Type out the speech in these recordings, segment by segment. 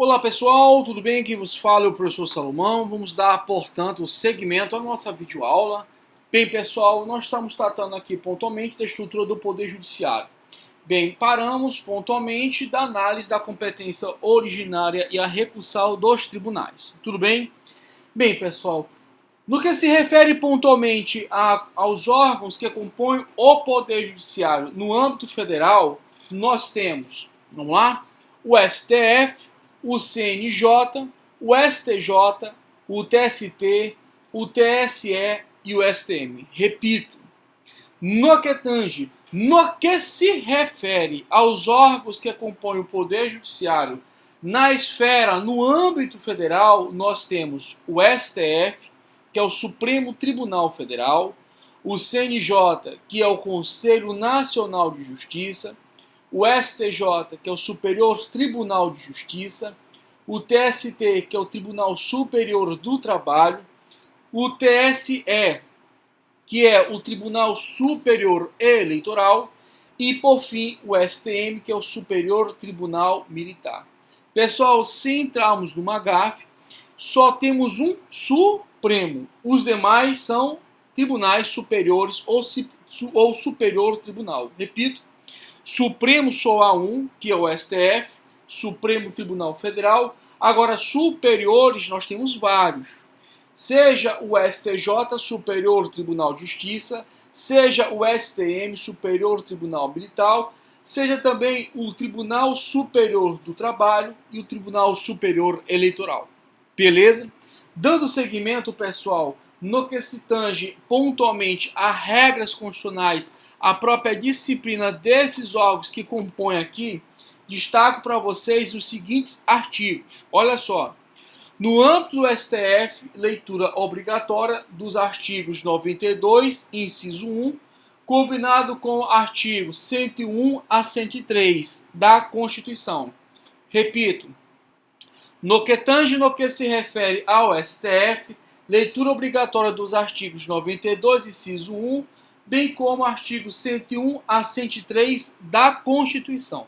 Olá pessoal, tudo bem? Quem vos fala é o professor Salomão. Vamos dar, portanto, seguimento à nossa videoaula. Bem pessoal, nós estamos tratando aqui pontualmente da estrutura do Poder Judiciário. Bem, paramos pontualmente da análise da competência originária e a recursal dos tribunais. Tudo bem? Bem pessoal, no que se refere pontualmente aos órgãos que compõem o Poder Judiciário no âmbito federal, nós temos, vamos lá, o STF, o CNJ, o STJ, o TST, o TSE e o STM. Repito, no que se refere aos órgãos que compõem o Poder Judiciário na esfera, no âmbito federal, nós temos o STF, que é o Supremo Tribunal Federal, o CNJ, que é o Conselho Nacional de Justiça, o STJ, que é o Superior Tribunal de Justiça, o TST, que é o Tribunal Superior do Trabalho, o TSE, que é o Tribunal Superior Eleitoral, e, por fim, o STM, que é o Superior Tribunal Militar. Pessoal, se entrarmos numa gafe, só temos um Supremo. Os demais são tribunais superiores ou Superior Tribunal. Repito, Supremo só há um, que é o STF, Supremo Tribunal Federal. Agora, superiores nós temos vários. Seja o STJ, Superior Tribunal de Justiça, seja o STM, Superior Tribunal Militar, seja também o Tribunal Superior do Trabalho e o Tribunal Superior Eleitoral. Beleza? Dando seguimento, pessoal, no que se tange pontualmente a regras constitucionais, a própria disciplina desses órgãos que compõem aqui, destaco para vocês os seguintes artigos. Olha só. No âmbito do STF, leitura obrigatória dos artigos 92, inciso 1, combinado com o artigo 101 a 103 da Constituição. Repito, no que se refere ao STF, leitura obrigatória dos artigos 92, inciso 1, bem como artigo 101 a 103 da Constituição.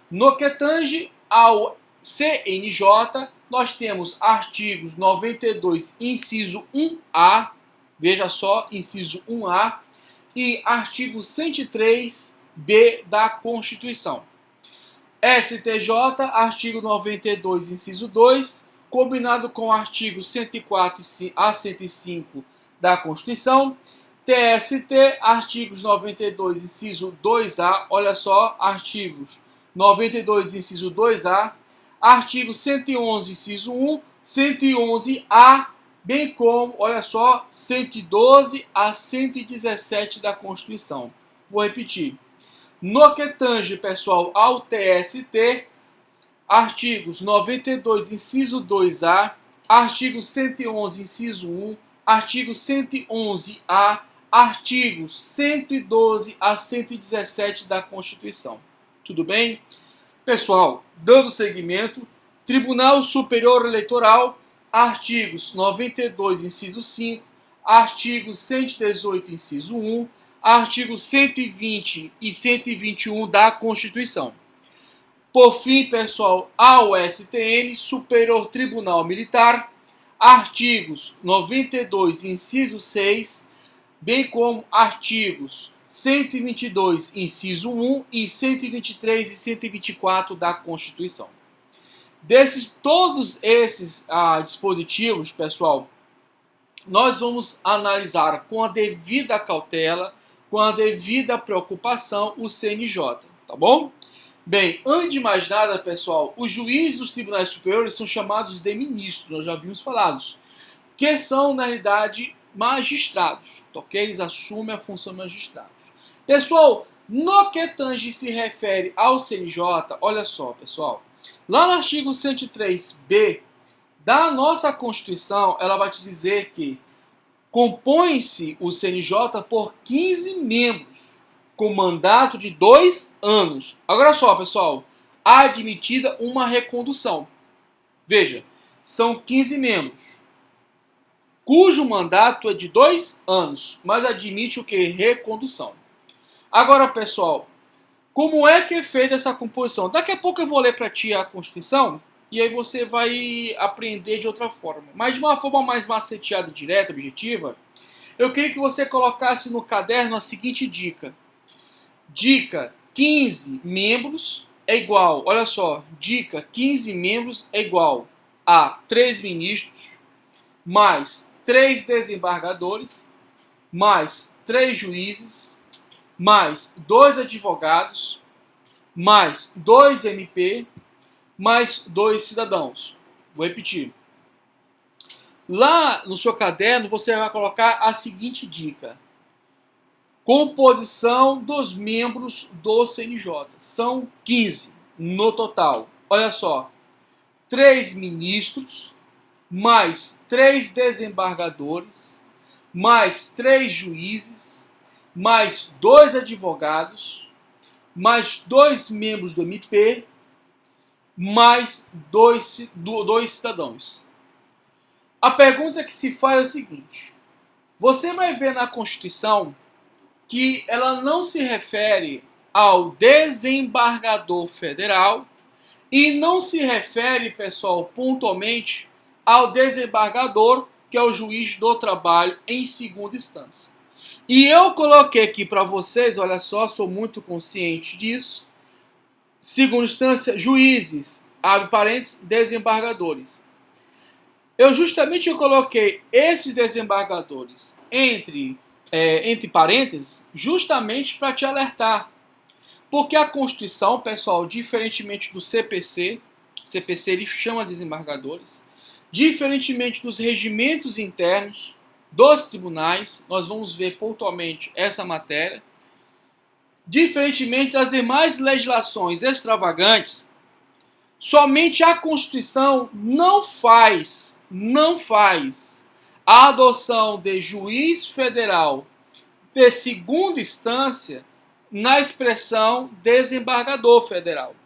No que tange ao CNJ, nós temos artigos 92, inciso 1A, veja só, inciso 1A, e artigo 103B da Constituição. STJ, artigo 92, inciso 2, combinado com o artigo 104 a 105 da Constituição. TST, artigos 92, inciso 2A, olha só, artigos 92, inciso 2A, artigo 111, inciso 1, 111A, bem como, olha só, 112 a 117 da Constituição. Vou repetir. No que tange, pessoal, ao TST, artigos 92, inciso 2A, artigo 111, inciso 1, artigo 111A, artigos 112 a 117 da Constituição. Tudo bem? Pessoal, dando seguimento, Tribunal Superior Eleitoral, artigos 92, inciso 5, artigo 118, inciso 1, artigo 120 e 121 da Constituição. Por fim, pessoal, ao STM, Superior Tribunal Militar, artigos 92, inciso 6, bem como artigos 122, inciso 1 e 123 e 124 da Constituição. Todos esses dispositivos, pessoal, nós vamos analisar com a devida cautela, com a devida preocupação, o CNJ, tá bom? Bem, antes de mais nada, pessoal, os juízes dos tribunais superiores são chamados de ministros, nós já vimos falados, que são, na realidade, magistrados, ok? Eles assumem a função de magistrados. Pessoal, no que tange se refere ao CNJ, olha só, pessoal, lá no artigo 103b da nossa Constituição, ela vai te dizer que compõe-se o CNJ por 15 membros, com mandato de 2 anos. Agora só, pessoal, admitida uma recondução. Veja, são 15 membros, cujo mandato é de 2 anos, mas admite o que? Recondução. Agora, pessoal, como é que é feita essa composição? Daqui a pouco eu vou ler para ti a Constituição, e aí você vai aprender de outra forma. Mas de uma forma mais maceteada, direta, objetiva, eu queria que você colocasse no caderno a seguinte dica. Dica: 15 membros é igual, olha só, dica: 15 membros é igual a 3 ministros, mais 3 desembargadores, mais 3 juízes, mais 2 advogados, mais 2 MP, mais 2 cidadãos. Vou repetir. Lá no seu caderno você vai colocar a seguinte dica: composição dos membros do CNJ. São 15 no total. Olha só. 3 ministros, mais 3 desembargadores, mais 3 juízes, mais 2 advogados, mais 2 membros do MP, mais 2 cidadãos. A pergunta que se faz é a seguinte: você vai ver na Constituição que ela não se refere ao desembargador federal e não se refere, pessoal, pontualmente ao desembargador, que é o juiz do trabalho em segunda instância. E eu coloquei aqui para vocês, olha só, sou muito consciente disso. Segunda instância, juízes, abre parênteses, desembargadores. Eu coloquei esses desembargadores entre parênteses, justamente para te alertar. Porque a Constituição, pessoal, diferentemente do CPC ele chama desembargadores, diferentemente dos regimentos internos dos tribunais, nós vamos ver pontualmente essa matéria, diferentemente das demais legislações extravagantes, somente a Constituição não faz a adoção de juiz federal de segunda instância na expressão desembargador federal.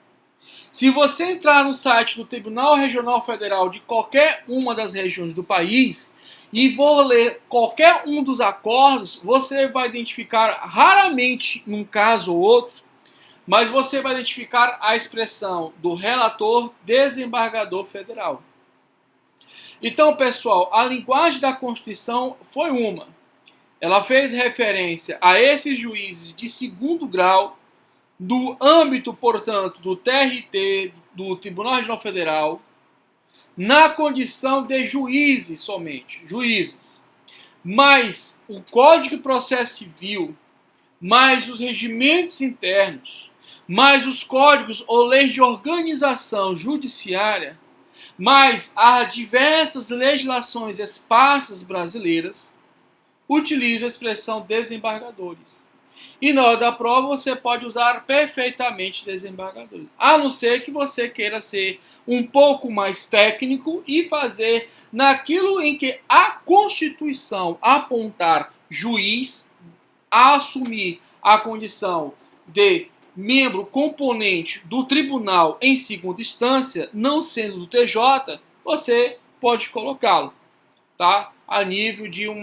Se você entrar no site do Tribunal Regional Federal de qualquer uma das regiões do país e for ler qualquer um dos acordos, você vai identificar, raramente num caso ou outro, mas você vai identificar a expressão do relator desembargador federal. Então, pessoal, a linguagem da Constituição foi uma. Ela fez referência a esses juízes de segundo grau, do âmbito, portanto, do TRT, do Tribunal Regional Federal, na condição de juízes somente, juízes. Mas o Código de Processo Civil, mais os regimentos internos, mais os códigos ou leis de organização judiciária, mais as diversas legislações esparsas brasileiras, utilizam a expressão desembargadores. E na hora da prova você pode usar perfeitamente desembargadores. A não ser que você queira ser um pouco mais técnico e fazer naquilo em que a Constituição apontar juiz, a assumir a condição de membro componente do tribunal em segunda instância, não sendo do TJ, você pode colocá-lo, tá? A nível de um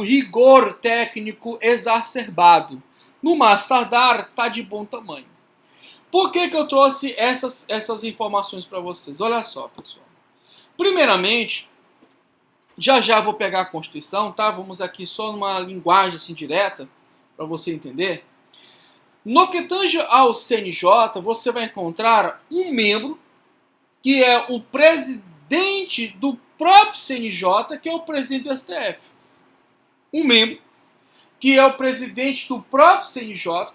rigor técnico exacerbado. No mais tardar, tá de bom tamanho. Por que eu trouxe essas informações para vocês? Olha só, pessoal. Primeiramente, já vou pegar a Constituição, tá? Vamos aqui só numa linguagem assim direta, para você entender. No que tange ao CNJ, você vai encontrar um membro, que é o presidente do próprio CNJ, que é o presidente do STF. Um membro, que é o presidente do próprio CNJ,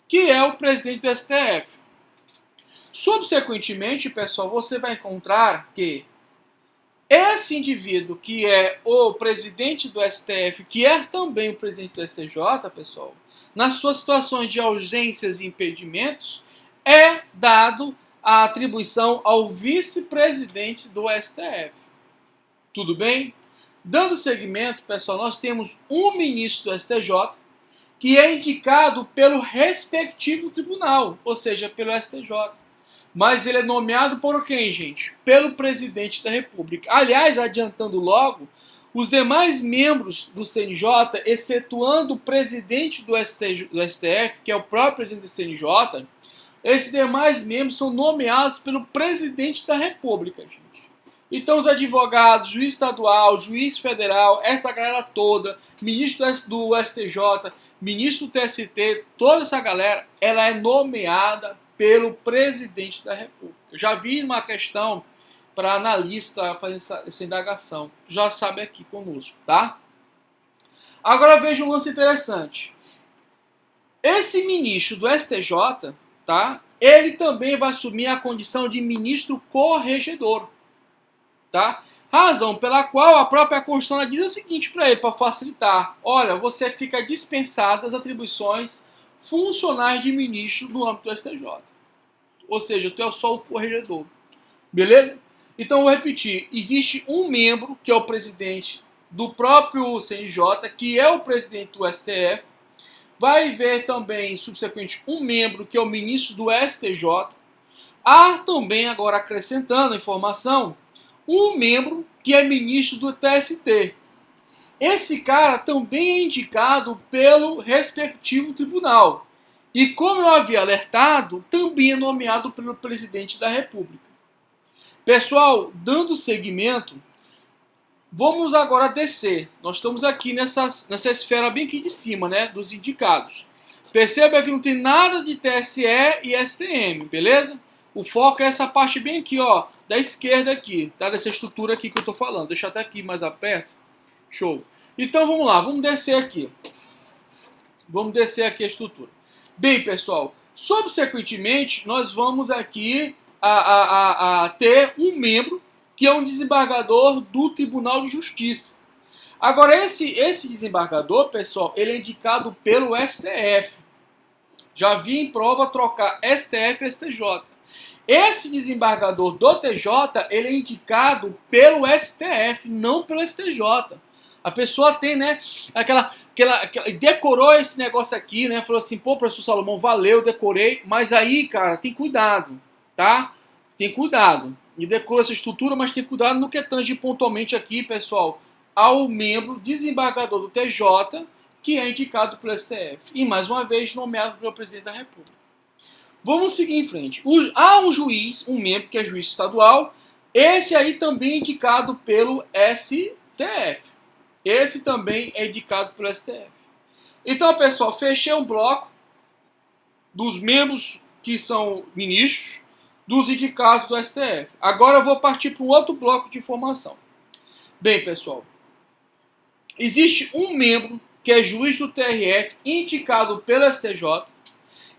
que é o presidente do STF. Subsequentemente, pessoal, você vai encontrar que esse indivíduo, que é o presidente do STF, que é também o presidente do STJ, pessoal, nas suas situações de ausências e impedimentos, é dado a atribuição ao vice-presidente do STF. Tudo bem? Dando seguimento, pessoal, nós temos um ministro do STJ, que é indicado pelo respectivo tribunal, ou seja, pelo STJ. Mas ele é nomeado por quem, gente? Pelo presidente da República. Aliás, adiantando logo, os demais membros do CNJ, excetuando o presidente do STF, que é o próprio presidente do CNJ, Esses demais membros são nomeados pelo presidente da República, gente. Então, os advogados, juiz estadual, juiz federal, essa galera toda, ministro do STJ, ministro do TST, toda essa galera, ela é nomeada pelo presidente da República. Eu já vi uma questão para analista fazer essa indagação. Já sabe aqui conosco, tá? Agora veja um lance interessante. Esse ministro do STJ, tá? Ele também vai assumir a condição de ministro corregedor, tá? Razão pela qual a própria Constituição diz o seguinte para ele, para facilitar. Olha, você fica dispensado das atribuições funcionais de ministro no âmbito do STJ. Ou seja, tu é só o corregedor. Beleza? Então, eu vou repetir. Existe um membro, que é o presidente do próprio CNJ, que é o presidente do STF. Vai haver também, subsequente, um membro, que é o ministro do STJ. Há também, agora acrescentando a informação, um membro que é ministro do TST. Esse cara também é indicado pelo respectivo tribunal. E como eu havia alertado, também é nomeado pelo presidente da República. Pessoal, dando seguimento, vamos agora descer. Nós estamos aqui nessa esfera bem aqui de cima, né, dos indicados. Perceba que não tem nada de TSE e STM, beleza? O foco é essa parte bem aqui, ó, da esquerda aqui, tá? Dessa estrutura aqui que eu tô falando. Deixa eu até aqui mais perto. Show. Então vamos lá, vamos descer aqui. Vamos descer aqui a estrutura. Bem, pessoal, subsequentemente nós vamos aqui a ter um membro que é um desembargador do Tribunal de Justiça. Agora, esse desembargador, pessoal, ele é indicado pelo STF. Já vi em prova trocar STF e STJ. Esse desembargador do TJ, ele é indicado pelo STF, não pelo STJ. A pessoa tem, né, aquela decorou esse negócio aqui, né, falou assim, pô, professor Salomão, valeu, decorei, mas aí, cara, tem cuidado, tá? Tem cuidado. E decorou essa estrutura, mas tem cuidado no que tange pontualmente aqui, pessoal, ao membro desembargador do TJ, que é indicado pelo STF. E, mais uma vez, nomeado pelo presidente da República. Vamos seguir em frente. Há um juiz, um membro que é juiz estadual, esse aí também é indicado pelo STF. Esse também é indicado pelo STF. Então, pessoal, fechei um bloco dos membros que são ministros, dos indicados do STF. Agora eu vou partir para um outro bloco de informação. Bem, pessoal, existe um membro que é juiz do TRF, indicado pelo STJ,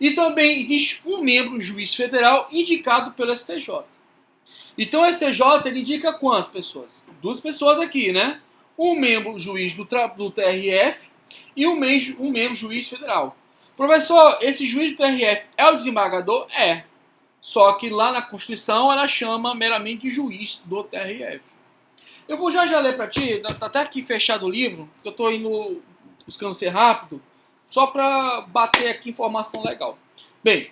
e também existe um membro, juiz federal, indicado pelo STJ. Então o STJ ele indica quantas pessoas? Duas pessoas aqui, né? Um membro juiz do TRF e um membro juiz federal. Professor, esse juiz do TRF é o desembargador? É. Só que lá na Constituição ela chama meramente de juiz do TRF. Eu vou já ler para ti, tá até aqui fechado o livro, que eu estou indo buscando ser rápido, só para bater aqui informação legal. Bem,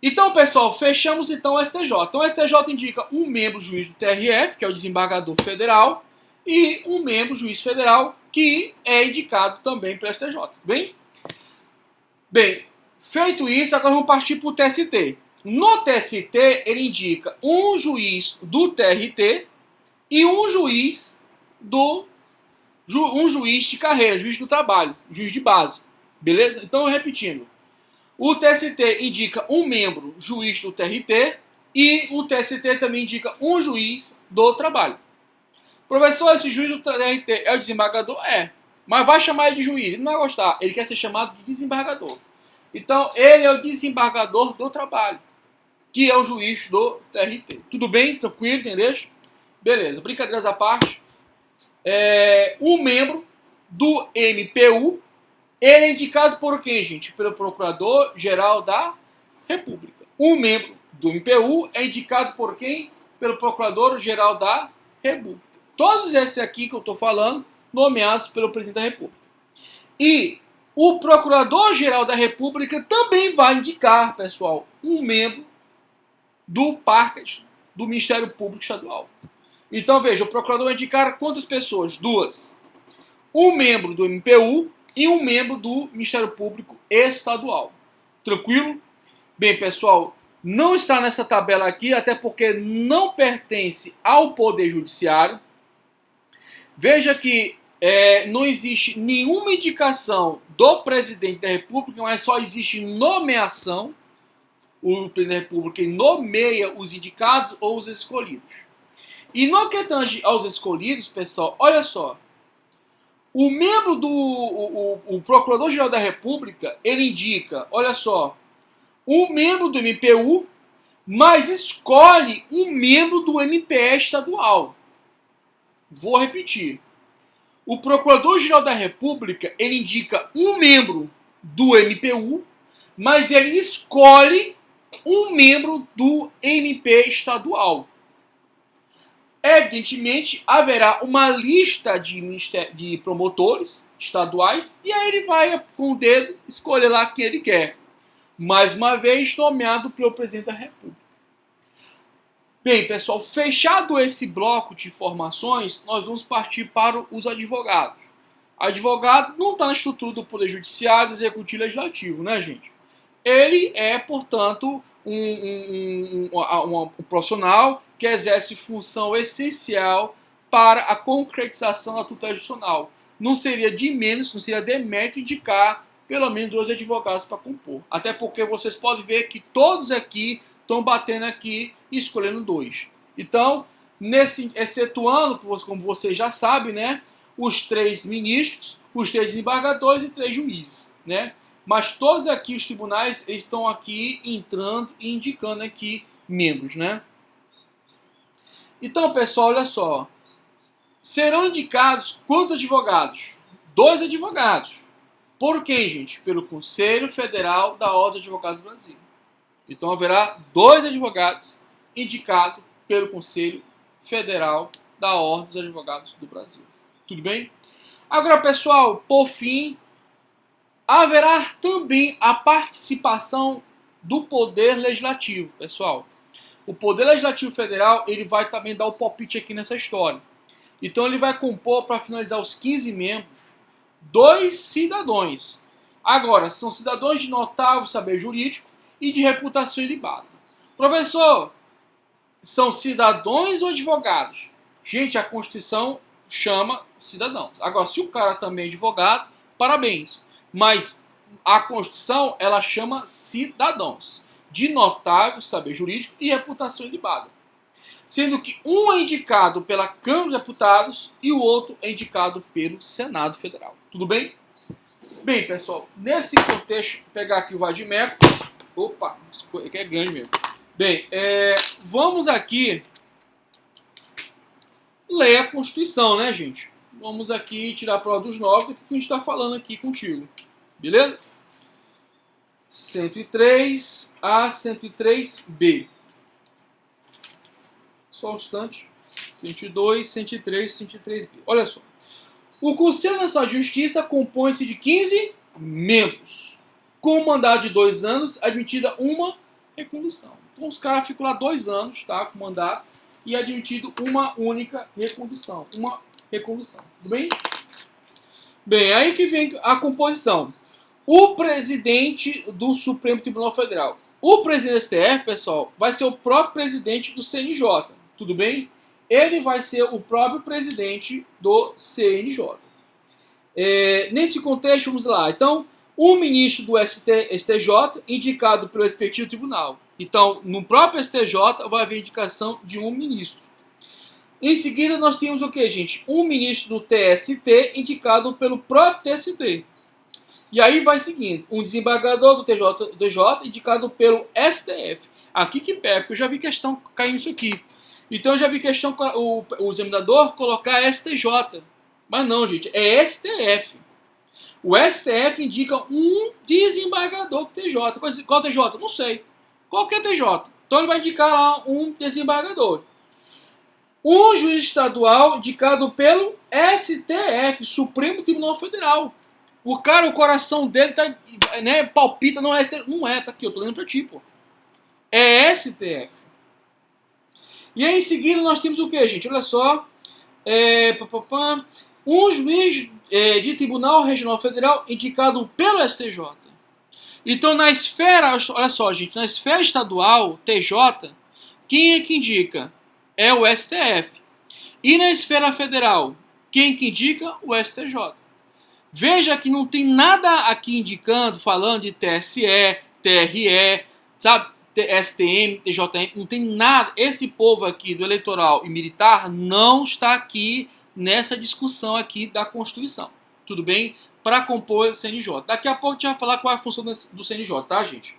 então pessoal, fechamos então o STJ. Então o STJ indica um membro juiz do TRF, que é o desembargador federal, e um membro juiz federal, que é indicado também pelo STJ. Bem, feito isso, agora vamos partir para o TST. No TST, ele indica um juiz do TRT e um juiz de carreira, juiz do trabalho, juiz de base. Beleza? Então, repetindo. O TST indica um membro juiz do TRT e o TST também indica um juiz do trabalho. Professor, esse juiz do TRT é o desembargador? É. Mas vai chamar ele de juiz. Ele não vai gostar. Ele quer ser chamado de desembargador. Então, ele é o desembargador do trabalho, que é o juiz do TRT. Tudo bem? Tranquilo? Entendeu? Beleza. Brincadeiras à parte. Um membro do MPU, ele é indicado por quem, gente? Pelo Procurador-Geral da República. Um membro do MPU é indicado por quem? Pelo Procurador-Geral da República. Todos esses aqui que eu estou falando, nomeados pelo Presidente da República. E o Procurador-Geral da República também vai indicar, pessoal, um membro do PARCAS, do Ministério Público Estadual. Então, veja, o procurador vai indicar quantas pessoas? Duas. Um membro do MPU e um membro do Ministério Público Estadual. Tranquilo? Bem, pessoal, não está nessa tabela aqui, até porque não pertence ao Poder Judiciário. Veja que não existe nenhuma indicação do presidente da República, mas só existe nomeação. O presidente da República nomeia os indicados ou os escolhidos. E no que tange aos escolhidos, pessoal, olha só. O membro o Procurador-Geral da República, ele indica, olha só, um membro do MPU, mas escolhe um membro do MPE estadual. Vou repetir. O Procurador-Geral da República, ele indica um membro do MPU, mas ele escolhe um membro do MP estadual. Evidentemente, haverá uma lista de promotores estaduais e aí ele vai com o dedo escolher lá quem ele quer. Mais uma vez, nomeado pelo presidente da República. Bem, pessoal, fechado esse bloco de informações, nós vamos partir para os advogados. Advogado não está na estrutura do Poder Judiciário, Executivo e Legislativo, né, gente? Ele é, portanto, um profissional que exerce função essencial para a concretização da tutela judicial. Não seria de menos, não seria demérito indicar pelo menos 2 advogados para compor. Até porque vocês podem ver que todos aqui estão batendo aqui e escolhendo 2. Então, excetuando, como vocês já sabem, né, os 3 ministros, os 3 desembargadores e 3 juízes, né? Mas todos aqui os tribunais estão aqui entrando e indicando aqui membros, né? Então, pessoal, olha só. Serão indicados quantos advogados? 2 advogados. Por quem, gente? Pelo Conselho Federal da Ordem dos Advogados do Brasil. Então haverá 2 advogados indicados pelo Conselho Federal da Ordem dos Advogados do Brasil. Tudo bem? Agora, pessoal, por fim, haverá também a participação do Poder Legislativo, pessoal. O Poder Legislativo Federal, ele vai também dar o palpite aqui nessa história. Então ele vai compor, para finalizar os 15 membros, 2 cidadãos. Agora, são cidadãos de notável saber jurídico e de reputação ilibada. Professor, são cidadãos ou advogados? Gente, a Constituição chama cidadãos. Agora, se o cara também é advogado, parabéns. Mas a Constituição, ela chama cidadãos de notável saber jurídico e reputação ilibada. Sendo que um é indicado pela Câmara dos Deputados e o outro é indicado pelo Senado Federal. Tudo bem? Bem, pessoal, nesse contexto, vou pegar aqui o vadimeco. Opa, isso aqui é grande mesmo. Bem, vamos aqui ler a Constituição, né, gente? Vamos aqui tirar a prova dos 9, porque a gente está falando aqui contigo. Beleza? 103 a 103B. Só um instante. 102, 103, 103B. Olha só. O Conselho Nacional de Justiça compõe-se de 15 membros, com mandato de 2 anos, admitida uma recondução. Então os caras ficam lá 2 anos, tá, com mandato, e admitido uma única recondução. Uma recondução. Tudo bem? Bem, aí que vem a composição. O presidente do Supremo Tribunal Federal. O presidente do STF, pessoal, vai ser o próprio presidente do CNJ. Tudo bem? Ele vai ser o próprio presidente do CNJ. Nesse contexto, vamos lá. Então, o ministro do STJ, indicado pelo respectivo tribunal. Então, no próprio STJ, vai haver indicação de um ministro. Em seguida, nós temos o que, gente? Um ministro do TST, indicado pelo próprio TST. E aí vai seguindo. Um desembargador do TJ, indicado pelo STF. Aqui que pega, porque eu já vi questão caindo isso aqui. Então eu já vi questão o examinador colocar STJ. Mas não, gente, é STF. O STF indica um desembargador do TJ. Qual TJ? Não sei. Qualquer TJ. Então ele vai indicar lá um desembargador. Um juiz estadual indicado pelo STF, Supremo Tribunal Federal. O cara, o coração dele tá, né, palpita, não é STF. Não é, tá aqui, eu tô lendo pra ti, pô. É STF. E aí, em seguida, nós temos o que, gente? Olha só. Um juiz de Tribunal Regional Federal indicado pelo STJ. Então, na esfera, olha só, gente, na esfera estadual, TJ, quem é que indica? É o STF. E na esfera federal, quem que indica? O STJ. Veja que não tem nada aqui indicando, falando de TSE, TRE, sabe, STM, TJM, não tem nada. Esse povo aqui do eleitoral e militar não está aqui nessa discussão aqui da Constituição. Tudo bem? Para compor o CNJ. Daqui a pouco a gente vai falar qual é a função do CNJ, tá, gente?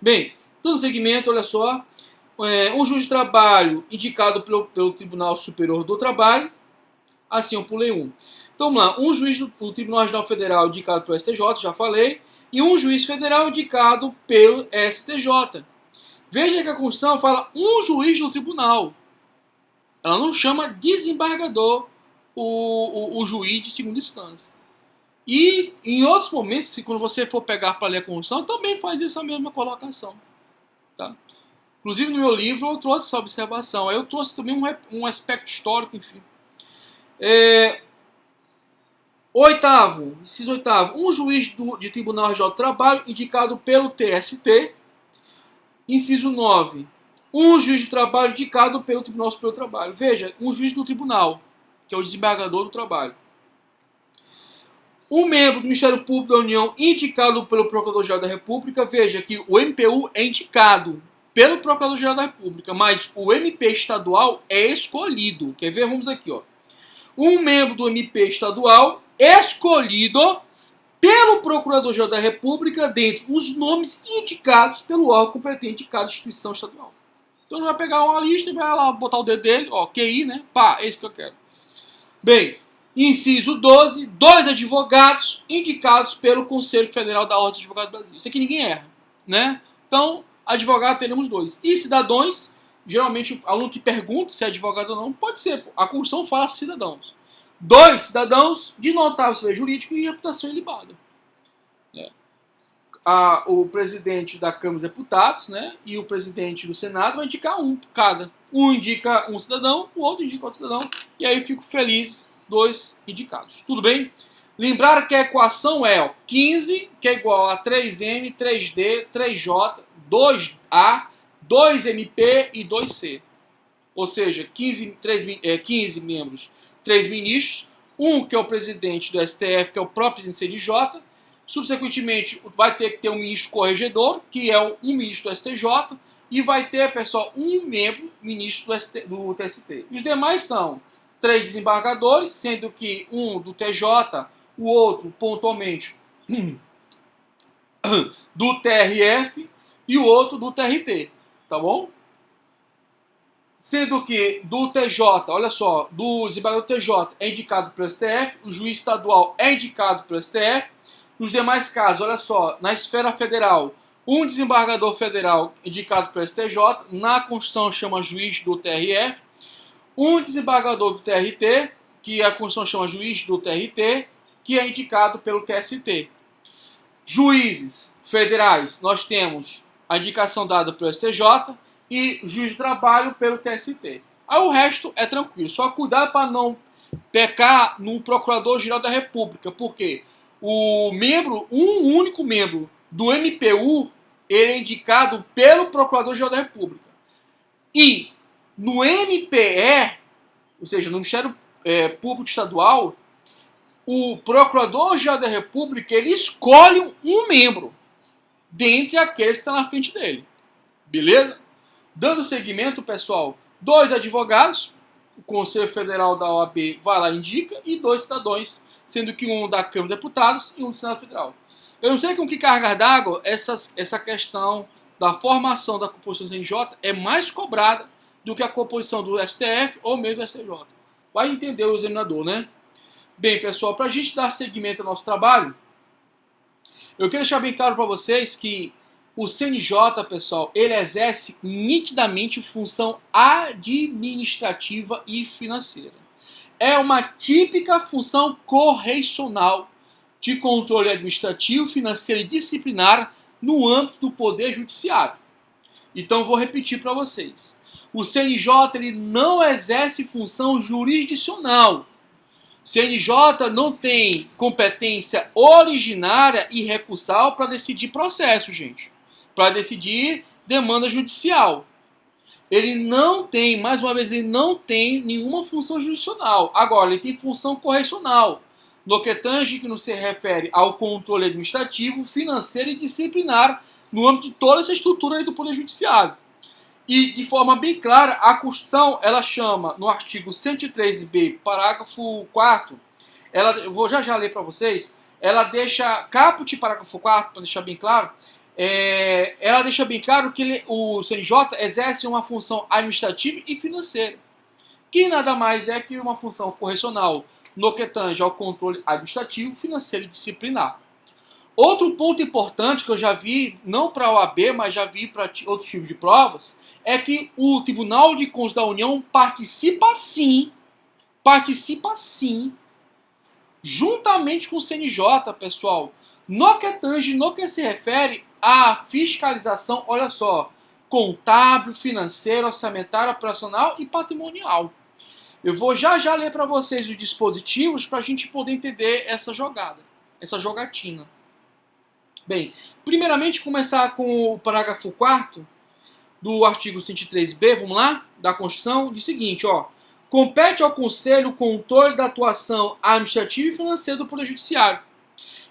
Bem, todo segmento, olha só. Um juiz de trabalho indicado pelo Tribunal Superior do Trabalho. Assim, eu pulei um. Então, vamos lá. Um juiz do Tribunal Regional Federal indicado pelo STJ, já falei. E um juiz federal indicado pelo STJ. Veja que a Constituição fala um juiz do tribunal. Ela não chama desembargador o juiz de segunda instância. E em outros momentos, quando você for pegar para ler a Constituição, também faz essa mesma colocação. Tá? Inclusive no meu livro eu trouxe essa observação. Aí eu trouxe também um aspecto histórico, enfim. Inciso oitavo, um juiz de Tribunal Regional do Trabalho indicado pelo TST. Inciso 9, um juiz de trabalho indicado pelo Tribunal Superior do Trabalho. Veja, um juiz do tribunal, que é o desembargador do trabalho. Um membro do Ministério Público da União indicado pelo Procurador-Geral da República. Veja que o MPU é indicado pelo Procurador-Geral da República, mas o MP estadual é escolhido. Quer ver? Vamos aqui, ó. Um membro do MP estadual escolhido pelo Procurador-Geral da República dentre os nomes indicados pelo órgão competente de cada instituição estadual. Então ele vai pegar uma lista e vai lá botar o dedo dele, ó, QI, né? Pá, é isso que eu quero. Bem, inciso 12, 2 advogados indicados pelo Conselho Federal da Ordem dos Advogados do Brasil. Isso aqui ninguém erra, né? Então, advogado teremos 2. E cidadãos, geralmente o aluno que pergunta se é advogado ou não, pode ser. A Constituição fala cidadãos. 2 cidadãos de notável saber jurídico e reputação ilibada. O presidente da Câmara dos Deputados, né, e o presidente do Senado vai indicar um cada. Um indica um cidadão, o outro indica outro cidadão, e aí fico feliz, 2 indicados. Tudo bem? Lembrar que a equação é ó, 15, que é igual a 3M, 3D, 3J, 2A, 2MP e 2C. Ou seja, 15 membros, 3 ministros, um que é o presidente do STF, que é o próprio CNJ. Subsequentemente, vai ter que ter um ministro corregedor, que é um ministro do STJ, e vai ter, pessoal, um membro ministro do TST. Os demais são 3 desembargadores, sendo que um do TJ, o outro, pontualmente, do TRF e o outro do TRT, tá bom? Sendo que do TJ, olha só, do desembargador do TJ é indicado pelo STF, o juiz estadual é indicado pelo STF. Nos demais casos, olha só, na esfera federal, um desembargador federal indicado pelo STJ, na Constituição chama juiz do TRF, um desembargador do TRT, que a Constituição chama juiz do TRT, que é indicado pelo TST. Juízes federais, nós temos a indicação dada pelo STJ e juiz de trabalho pelo TST. Aí o resto é tranquilo, só cuidado para não pecar num Procurador-Geral da República, porque um único membro do MPU, ele é indicado pelo Procurador-Geral da República. E no MPE, ou seja, no Ministério Público Estadual, o Procurador-Geral da República, ele escolhe um membro dentre aqueles que estão na frente dele. Beleza? Dando seguimento, pessoal, 2 advogados, o Conselho Federal da OAB vai lá e indica, e 2 cidadãos, sendo que um da Câmara dos Deputados e um do Senado Federal. Eu não sei com que carga d'água essa questão da formação da composição do CNJ é mais cobrada do que a composição do STF ou mesmo do STJ. Vai entender o examinador, né? Bem, pessoal, para a gente dar seguimento ao nosso trabalho, eu quero deixar bem claro para vocês que o CNJ, pessoal, ele exerce nitidamente função administrativa e financeira. É uma típica função correicional de controle administrativo, financeiro e disciplinar no âmbito do Poder Judiciário. Então, vou repetir para vocês. O CNJ ele não exerce função jurisdicional. CNJ não tem competência originária e recursal para decidir processo, gente. Para decidir demanda judicial. Ele não tem, mais uma vez, ele não tem nenhuma função jurisdicional. Agora, ele tem função correcional, no que tange, que não se refere ao controle administrativo, financeiro e disciplinar no âmbito de toda essa estrutura aí do Poder Judiciário. E, de forma bem clara, a Constituição, ela chama, no artigo 103b, parágrafo 4º, eu vou já ler para vocês, ela deixa, caput parágrafo 4º, para deixar bem claro, ela deixa bem claro que o CNJ exerce uma função administrativa e financeira, que nada mais é que uma função correcional, no que tange ao controle administrativo, financeiro e disciplinar. Outro ponto importante que eu já vi, não para a OAB, mas já vi para outros tipos de provas, é que o Tribunal de Contas da União participa sim, juntamente com o CNJ, pessoal, no que tange, no que se refere à fiscalização, olha só, contábil, financeira, orçamentária, operacional e patrimonial. Eu vou já ler para vocês os dispositivos para a gente poder entender essa jogada, essa jogatina. Bem, primeiramente começar com o parágrafo 4º do artigo 103b, vamos lá, da Constituição, diz o seguinte, ó: compete ao Conselho o controle da atuação administrativa e financeira do Poder Judiciário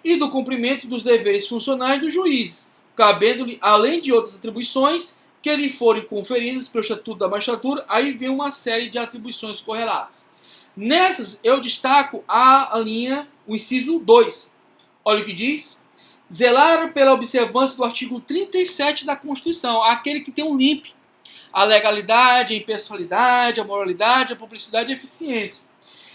e do cumprimento dos deveres funcionais dos juízes, cabendo-lhe, além de outras atribuições que lhe forem conferidas pelo Estatuto da Magistratura, aí vem uma série de atribuições correlatas. Nessas, eu destaco a linha, o inciso 2. Olha o que diz: zelar pela observância do artigo 37 da Constituição, aquele que tem um limpe, a legalidade, a impessoalidade, a moralidade, a publicidade e a eficiência,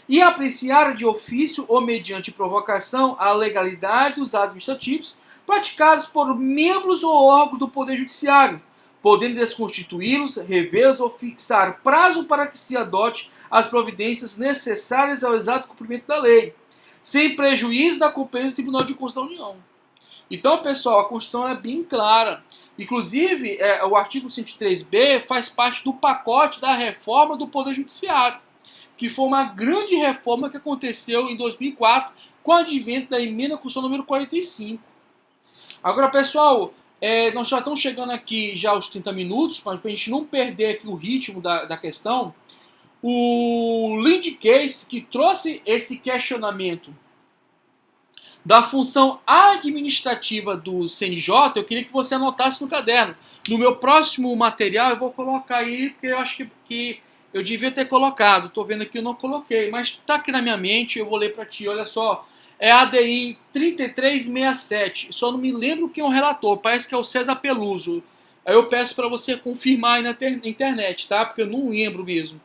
e apreciar de ofício ou mediante provocação a legalidade dos atos administrativos praticados por membros ou órgãos do Poder Judiciário, podendo desconstituí-los, revê-los ou fixar prazo para que se adote as providências necessárias ao exato cumprimento da lei, sem prejuízo da competência do Tribunal de Contas da União. Então, pessoal, a Constituição é bem clara. Inclusive, o artigo 103b faz parte do pacote da reforma do Poder Judiciário, que foi uma grande reforma que aconteceu em 2004 com o advento da emenda Constitucional número 45. Agora, pessoal, nós já estamos chegando aqui já aos 30 minutos, mas para a gente não perder aqui o ritmo da questão, o Lindcase, que trouxe esse questionamento da função administrativa do CNJ, eu queria que você anotasse no caderno. No meu próximo material eu vou colocar aí, porque eu acho que eu devia ter colocado. Estou vendo aqui, eu não coloquei, mas está aqui na minha mente, eu vou ler para ti. Olha só, é a ADI 3367. Só não me lembro quem é o relator, parece que é o César Peluso. Aí eu peço para você confirmar aí na internet, tá? Porque eu não lembro mesmo.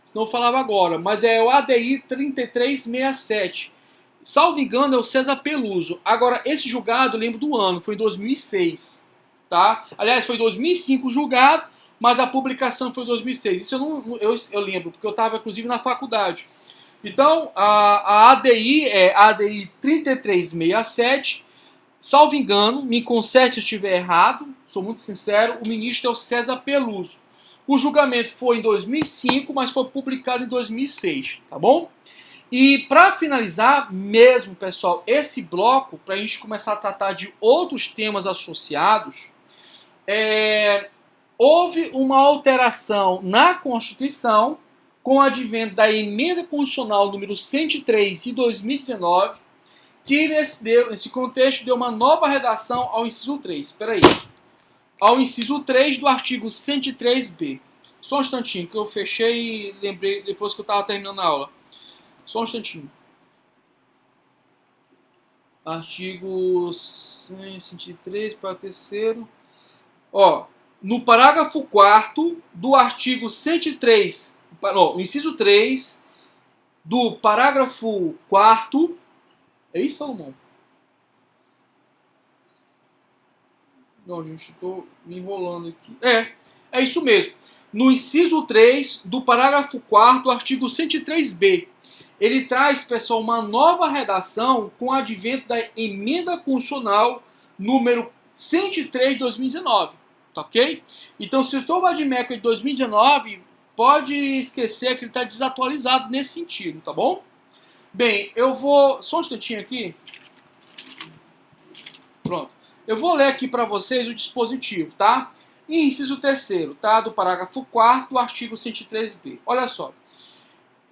Senão eu falava agora. Mas é o ADI 3367. Salvo engano, é o César Peluso. Agora, esse julgado, eu lembro do ano, foi em 2006. Tá? Aliás, foi em 2005 julgado, mas a publicação foi em 2006. Isso eu lembro, porque eu estava, inclusive, na faculdade. Então, a ADI é a ADI 3367. Salvo engano, me conserte se eu estiver errado, sou muito sincero, o ministro é o César Peluso. O julgamento foi em 2005, mas foi publicado em 2006, tá bom? E para finalizar mesmo, pessoal, esse bloco, para a gente começar a tratar de outros temas associados, houve uma alteração na Constituição com o advento da Emenda Constitucional número 103 de 2019, que nesse contexto deu uma nova redação ao inciso 3. Espera aí. Ao inciso 3 do artigo 103b. Só um instantinho, que eu fechei e lembrei depois que eu estava terminando a aula. Só um instantinho. Artigo 103, para terceiro. Ó, no parágrafo 4º do artigo 103, o inciso 3 do parágrafo 4º. É isso, Salomão? Não, gente, estou me enrolando aqui. É isso mesmo. No inciso 3 do parágrafo 4º do artigo 103b. Ele traz, pessoal, uma nova redação com o advento da Emenda Constitucional número 103 de 2019, tá ok? Então, se o teu Vadimeco é de 2019, pode esquecer que ele está desatualizado nesse sentido, tá bom? Bem, eu vou... Só um instantinho aqui. Pronto. Eu vou ler aqui para vocês o dispositivo, tá? Inciso 3º, tá? Do parágrafo 4º do artigo 103b. Olha só.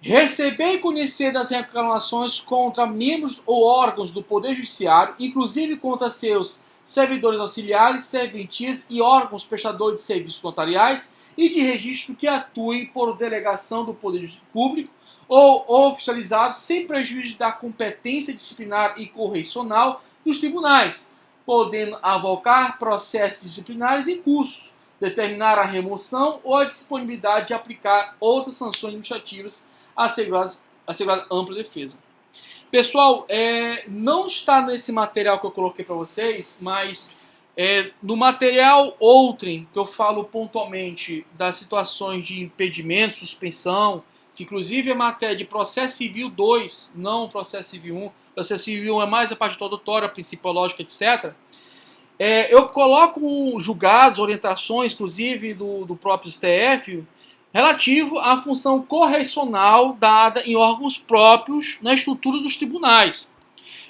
Receber e conhecer das reclamações contra membros ou órgãos do Poder Judiciário, inclusive contra seus servidores auxiliares, serventias e órgãos prestadores de serviços notariais e de registro que atuem por delegação do Poder Público ou oficializados sem prejuízo da competência disciplinar e correcional dos tribunais, podendo avocar processos disciplinares em curso, determinar a remoção ou a disponibilidade de aplicar outras sanções administrativas assegurada ampla defesa. Pessoal, não está nesse material que eu coloquei para vocês, mas no material outrem, que eu falo pontualmente das situações de impedimento, suspensão, que inclusive é matéria de processo civil 2, não processo civil 1. Processo civil 1 é mais a parte introdutória, principológica, etc. Eu coloco julgados, orientações, inclusive do próprio STF, relativo à função correcional dada em órgãos próprios na estrutura dos tribunais.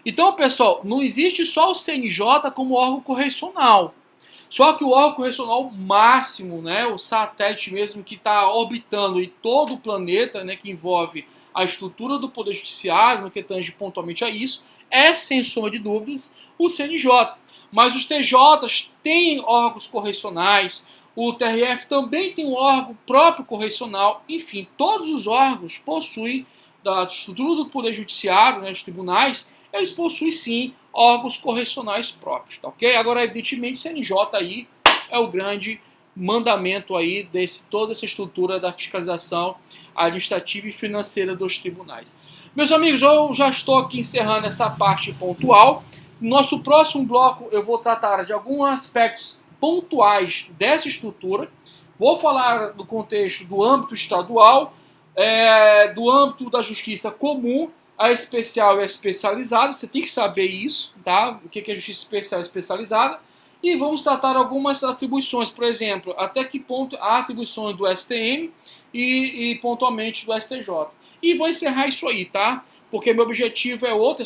Então, pessoal, não existe só o CNJ como órgão correcional. Só que o órgão correcional máximo, né, o satélite mesmo que está orbitando em todo o planeta, né, que envolve a estrutura do Poder Judiciário, no que tange pontualmente a isso, é, sem sombra de dúvidas, o CNJ. Mas os TJs têm órgãos correcionais, o TRF também tem um órgão próprio correcional, enfim, todos os órgãos possuem, da estrutura do Poder Judiciário, né, os tribunais, eles possuem sim órgãos correcionais próprios, tá ok? Agora, evidentemente, o CNJ aí é o grande mandamento aí toda essa estrutura da fiscalização administrativa e financeira dos tribunais. Meus amigos, eu já estou aqui encerrando essa parte pontual. No nosso próximo bloco eu vou tratar de alguns aspectos pontuais dessa estrutura. Vou falar do contexto do âmbito estadual, do âmbito da justiça comum, a especial e a especializada. Você tem que saber isso, tá? O que é justiça especial e especializada. E vamos tratar algumas atribuições, por exemplo, até que ponto há atribuições do STM e pontualmente do STJ. E vou encerrar isso aí, tá? Porque meu objetivo é outro,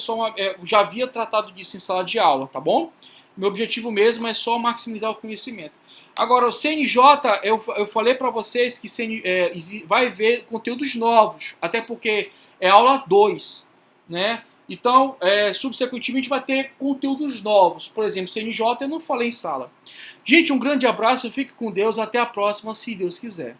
já havia tratado disso em sala de aula, tá bom? Meu objetivo mesmo é só maximizar o conhecimento. Agora, o CNJ, eu falei para vocês que vai ver conteúdos novos, até porque é aula 2, né? Então, subsequentemente vai ter conteúdos novos. Por exemplo, CNJ eu não falei em sala. Gente, um grande abraço, fique com Deus, até a próxima, se Deus quiser.